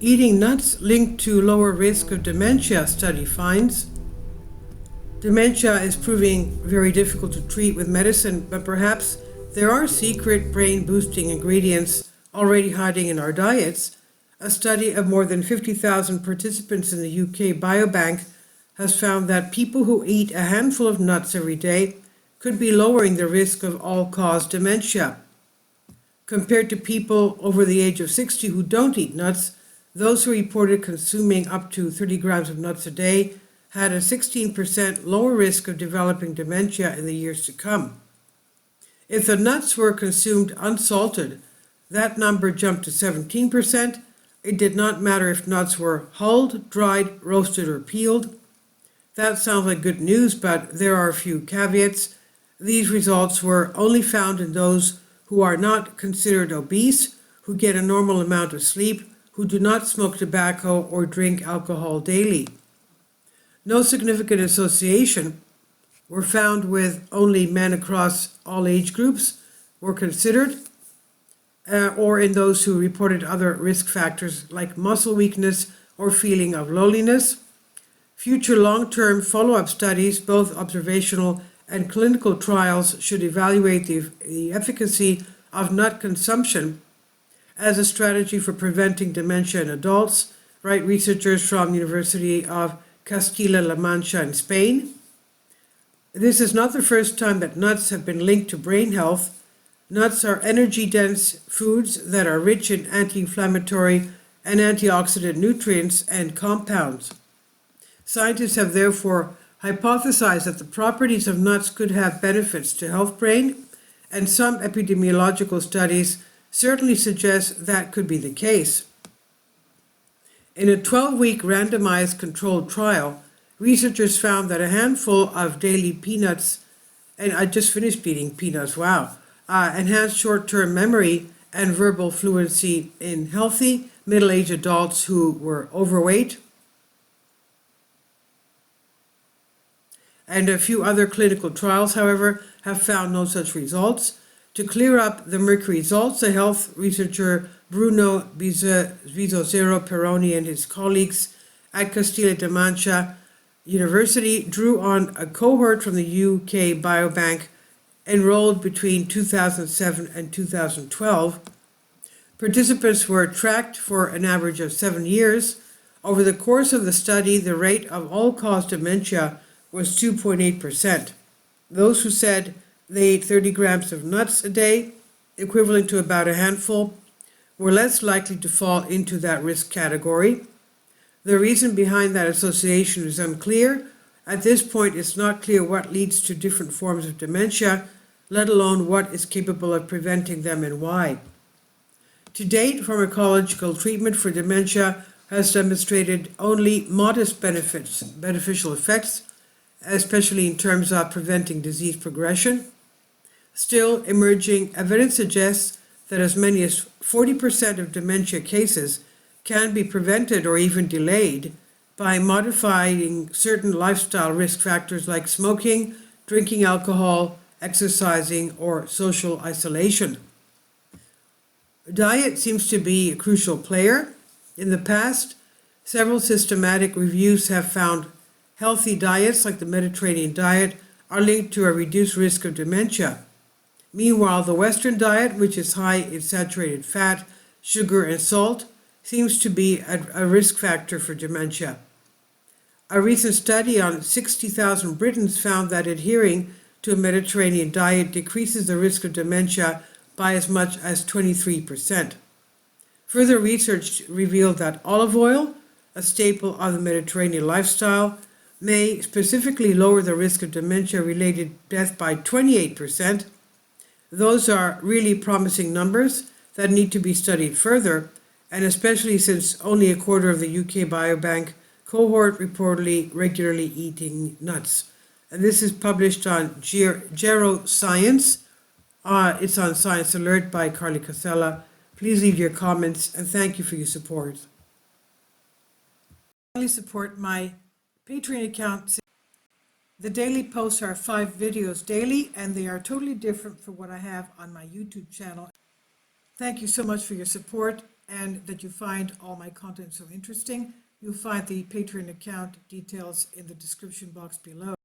Eating nuts linked to lower risk of dementia, study finds. Dementia is proving very difficult to treat with medicine, but perhaps there are secret brain boosting ingredients already hiding in our diets. A study of more than 50,000 participants in the UK Biobank has found that people who eat a handful of nuts every day could be lowering the risk of all-cause dementia. Compared to people over the age of 60 who don't eat nuts, those who reported consuming up to 30 grams of nuts a day had a 16% lower risk of developing dementia in the years to come. If the nuts were consumed unsalted, that number jumped to 17%. It did not matter if nuts were hulled, dried, roasted, or peeled. That sounds like good news, but there are a few caveats. These results were only found in those who are not considered obese, who get a normal amount of sleep, who do not smoke tobacco or drink alcohol daily. No significant association were found with only men across all age groups were considered, or in those who reported other risk factors like muscle weakness or feeling of loneliness. Future long-term follow-up studies, both observational and clinical trials, should evaluate the efficacy of nut consumption as a strategy for preventing dementia in adults, write researchers from University of Castilla-La Mancha in Spain. This is not the first time that nuts have been linked to brain health. Nuts are energy-dense foods that are rich in anti-inflammatory and antioxidant nutrients and compounds. Scientists have therefore hypothesized that the properties of nuts could have benefits to health brain, and some epidemiological studies certainly suggest that could be the case. In a 12-week randomized controlled trial, researchers found that a handful of daily peanuts, and I just finished eating peanuts, wow, enhanced short-term memory and verbal fluency in healthy middle-aged adults who were overweight. And a few other clinical trials, however, have found no such results. To clear up the murky results, the health researcher Bruno Bizzozero Peroni and his colleagues at Castilla-La Mancha University drew on a cohort from the UK Biobank enrolled between 2007 and 2012. Participants were tracked for an average of 7 years. Over the course of the study, the rate of all-cause dementia was 2.8%. Those who said they ate 30 grams of nuts a day, equivalent to about a handful, were less likely to fall into that risk category. The reason behind that association is unclear. At this point, it's not clear what leads to different forms of dementia, let alone what is capable of preventing them and why. To date, pharmacological treatment for dementia has demonstrated only modest beneficial effects, especially in terms of preventing disease progression. Still, emerging evidence suggests that as many as 40% of dementia cases can be prevented or even delayed by modifying certain lifestyle risk factors like smoking, drinking alcohol, exercising, or social isolation. Diet seems to be a crucial player. In the past, several systematic reviews have found healthy diets like the Mediterranean diet are linked to a reduced risk of dementia. Meanwhile, the Western diet, which is high in saturated fat, sugar, and salt, seems to be a risk factor for dementia. A recent study on 60,000 Britons found that adhering to a Mediterranean diet decreases the risk of dementia by as much as 23%. Further research revealed that olive oil, a staple of the Mediterranean lifestyle, may specifically lower the risk of dementia-related death by 28%. Those are really promising numbers that need to be studied further, and especially since only a quarter of the UK Biobank cohort reportedly regularly eating nuts. And this is published on Gero Science. It's on Science Alert by Carly Casella. Please leave your comments, and thank you for your support. Please support my Patreon account. The daily posts are 5 videos daily, and they are totally different from what I have on my YouTube channel. Thank you so much for your support, and that you find all my content so interesting. You'll find the Patreon account details in the description box below.